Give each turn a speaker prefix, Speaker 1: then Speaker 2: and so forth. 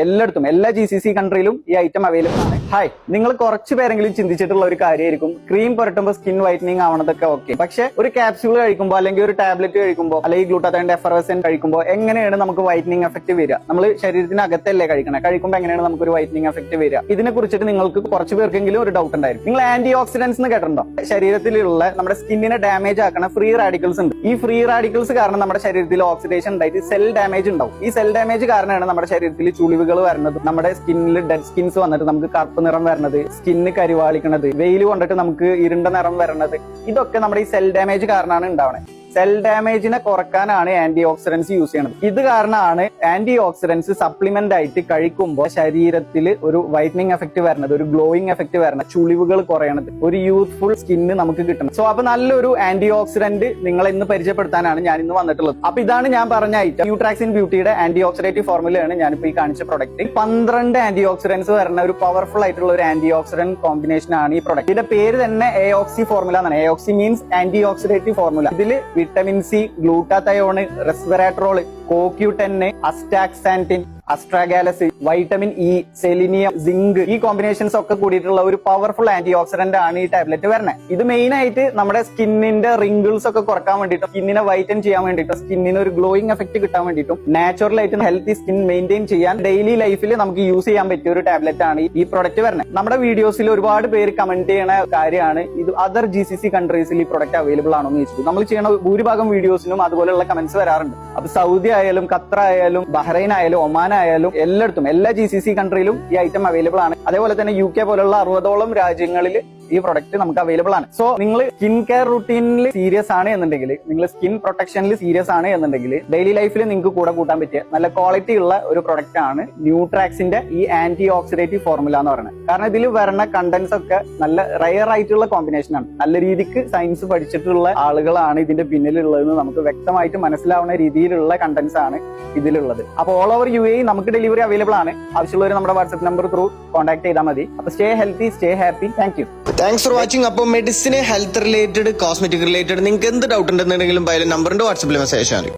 Speaker 1: എല്ലായിടത്തും എല്ലാ GCC കൺട്രിയിലും ഈ ഐറ്റം അവൈലബിൾ ആണ്. ഹായ്, നിങ്ങൾ കുറച്ച് പേരെങ്കിലും ചിന്തിച്ചിട്ടുള്ള ഒരു കാര്യമായിരിക്കും ക്രീം പുരട്ടുമ്പോൾ സ്കിൻ വൈറ്റനിങ് ആവണതൊക്കെ ഓക്കെ. പക്ഷെ ഒരു ക്യാപ്സ്യൂൾ കഴിക്കുമ്പോൾ അല്ലെങ്കിൽ ഒരു ടാബ്ലറ്റ് കഴിക്കുമ്പോൾ അല്ലെങ്കിൽ ഗ്ലൂട്ടാത്തയോൺ എഫർവസെന്റ് കഴിക്കുമ്പോൾ എങ്ങനെയാണ് നമുക്ക് വൈറ്റനിങ് എഫക്ട് വരിക? നമ്മൾ ശരീരത്തിന് അകത്തല്ലേ കഴിക്കുമ്പോൾ എങ്ങനെയാണ് നമുക്ക് ഒരു വൈറ്റനിങ് എഫക്ട് വരിക? ഇതിനെ കുറിച്ചിട്ട് നിങ്ങൾക്ക് കുറച്ച് പേർക്കെങ്കിലും ഒരു ഡൗട്ട് ഉണ്ടായിരിക്കും. നിങ്ങൾ ആന്റി ഓക്സിഡൻസ് എന്ന് കേട്ടിട്ടുണ്ടോ? ശരീരത്തിലുള്ള നമ്മുടെ സ്കിന്നിനെ ഡാമേജ് ആക്കുന്ന ഫ്രീ റാഡിക്കൽസ് ഉണ്ട്. ഈ ഫ്രീ റാഡിക്കൽസ് കാരണം നമ്മുടെ ശരീരത്തിൽ ഓക്സിഡേഷൻ ഉണ്ടായിട്ട് സെൽ ഡാമേജ് ഉണ്ടാവും. ഈ സെൽ ഡാമേജ് കാരണമാണ് നമ്മുടെ ശരീരത്തിൽ ചുളിവുകൾ വരുന്നത്, നമ്മുടെ സ്കിന്നിൽ ഡെഡ് സ്കിൻസ് വന്നിട്ട് നമുക്ക് കറുപ്പ് നിറം വരുന്നത്, സ്കിന്ന് കരിവാളിക്കണത്, വെയിൽ കൊണ്ടിട്ട് നമുക്ക് ഇരുണ്ട നിറം വരുന്നത്. ഇതൊക്കെ നമ്മുടെ ഈ സെൽ ഡാമേജ് കാരണമാണ് ഉണ്ടാവുന്നത്. സെൽ ഡാമേജിനെ കുറക്കാനാണ് ആന്റി ഓക്സിഡൻസ് യൂസ് ചെയ്യുന്നത്. ഇത് കാരണമാണ് ആന്റി ഓക്സിഡൻസ് സപ്ലിമെന്റ് ആയിട്ട് കഴിക്കുമ്പോൾ ശരീരത്തിൽ ഒരു വൈറ്റനിങ് എഫക്ട് വരുന്നത്, ഒരു ഗ്ലോയിങ് എഫക്ട് വരുന്നത്, ചുളിവുകൾ കുറയണത്, ഒരു യൂത്ത്ഫുൾ സ്കിന്ന് നമുക്ക് കിട്ടണം. സോ അപ്പൊ നല്ലൊരു ആന്റി ഓക്സിഡന്റ് നിങ്ങളെ ഇന്ന് പരിചയപ്പെടുത്താനാണ് ഞാൻ ഇന്ന് വന്നിട്ടുള്ളത്. അപ്പൊ ഇതാണ് ഞാൻ പറഞ്ഞ ഐറ്റം. ന്യൂട്രാക്സിൻ ബ്യൂട്ടിയുടെ ആന്റി ഓക്സിഡേറ്റീവ് ഫോർമുലയാണ് ഞാനിപ്പോ ഈ കാണിച്ച പ്രൊഡക്റ്റ്. 12 ആന്റി ഓക്സിഡൻസ് വരുന്ന ഒരു പവർഫുൾ ആയിട്ടുള്ള ഒരു ആന്റി ഓക്സിഡന്റ് കോമ്പിനേഷൻ ആണ് ഈ പ്രൊഡക്റ്റ്. ഇതിന്റെ പേര് തന്നെ AOXY ഫോർമുല എന്നാണ്. AOXY means antioxidative formula. ഇതിൽ vitamin C, glutathione, resveratrol, CoQ10, astaxanthin, astragalus, vitamin E, selenium, zinc, ഈ കോമ്പിനേഷൻസ് ഒക്കെ കൂടിയിട്ടുള്ള ഒരു പവർഫുൾ ആന്റി ഓക്സിഡന്റ് ആണ് ഈ ടാബ്ലറ്റ് വരുന്നത്. ഇത് മെയിൻ ആയിട്ട് നമ്മുടെ സ്കിന്നിന്റെ റിങ്കിൾസ് ഒക്കെ കുറക്കാൻ വേണ്ടിയിട്ടും സ്കിന്നിനെ വൈറ്റൻ ചെയ്യാൻ വേണ്ടിയിട്ടും സ്കിന്നിന് ഒരു ഗ്ലോയിങ് എഫക്ട് കിട്ടാൻ വേണ്ടിയിട്ടും നാച്ചുറൽ ആയിട്ട് ഹെൽത്തി സ്കിൻ മെയിൻറ്റെയിൻ ചെയ്യാൻ ഡെയിലി ലൈഫിൽ നമുക്ക് യൂസ് ചെയ്യാൻ പറ്റിയ ഒരു ടാബ്ലറ്റ് ആണ് ഈ പ്രൊഡക്റ്റ് വരുന്നത്. നമ്മുടെ വീഡിയോസിൽ ഒരുപാട് പേര് കമന്റ് ചെയ്യണ കാര്യമാണ് ഇത് അതർ GCC കൺട്രീസിൽ ഈ പ്രൊഡക്റ്റ് അവൈലബിൾ ആണോ എന്ന് ചോദിച്ചിട്ട്. നമ്മൾ ചെയ്യുന്ന ഭൂരിഭാഗം വീഡിയോസിനും അതുപോലെയുള്ള കമന്റ്സ് വരാറുണ്ട്. അപ്പൊ സൗദി ആയാലും ഖത്തർ ആയാലും ബഹ്റൈൻ ആയാലും ഒമാൻ ആയാലും എല്ലായിടത്തും എല്ലാ GCC കൺട്രിയിലും ഈ ഐറ്റം അവൈലബിൾ ആണ്. അതേപോലെ തന്നെ UK പോലുള്ള 60ഓളം രാജ്യങ്ങളിൽ ഈ പ്രൊഡക്റ്റ് നമുക്ക് അവൈലബിൾ ആണ്. സോ നിങ്ങൾ സ്കിൻ കെയർ റൂട്ടീനിൽ സീരിയസ് ആണ് എന്നുണ്ടെങ്കിൽ, നിങ്ങൾ സ്കിൻ പ്രൊട്ടക്ഷനിൽ സീരിയസ് ആണ് എന്നുണ്ടെങ്കിൽ ഡെയിലി ലൈഫിൽ നിങ്ങൾക്ക് കൂടെ കൂട്ടാൻ പറ്റിയ നല്ല ക്വാളിറ്റി ഉള്ള ഒരു പ്രൊഡക്റ്റ് ആണ് ന്യൂട്രാക്സിന്റെ ഈ ആന്റി ഓക്സിഡേറ്റീവ് ഫോർമുല എന്ന് പറയുന്നത്. കാരണം ഇതിൽ വരുന്ന കണ്ടന്റ്സ് ഒക്കെ നല്ല റയർ ആയിട്ടുള്ള കോമ്പിനേഷൻ ആണ്. നല്ല രീതിക്ക് സയൻസ് പഠിച്ചിട്ടുള്ള ആളുകളാണ് ഇതിന്റെ പിന്നിലുള്ളതെന്ന് നമുക്ക് വ്യക്തമായിട്ട് മനസ്സിലാവുന്ന രീതിയിലുള്ള കണ്ടന്റ്സ് ആണ് ഇതിലുള്ളത്. അപ്പോൾ ഓൾ ഓവർ UAE നമുക്ക് ഡെലിവറി അവൈലബിൾ ആണ്. ആവശ്യമുള്ളവർ നമ്മുടെ വാട്സ്ആപ്പ് നമ്പർ ത്രൂ കോൺടാക്ട് ചെയ്താൽ മതി. അപ്പൊ stay healthy, stay happy.
Speaker 2: Thanks for watching. അപ്പോൾ medicine, health related, cosmetic related നിങ്ങൾക്ക് എന്ത് ഡൗട്ട് ഉണ്ടെന്നുണ്ടെങ്കിലും നമ്പറിന്റെ വാട്സ്ആപ്പിൽ മെസ്സേജ് അയച്ചാൽ മതി.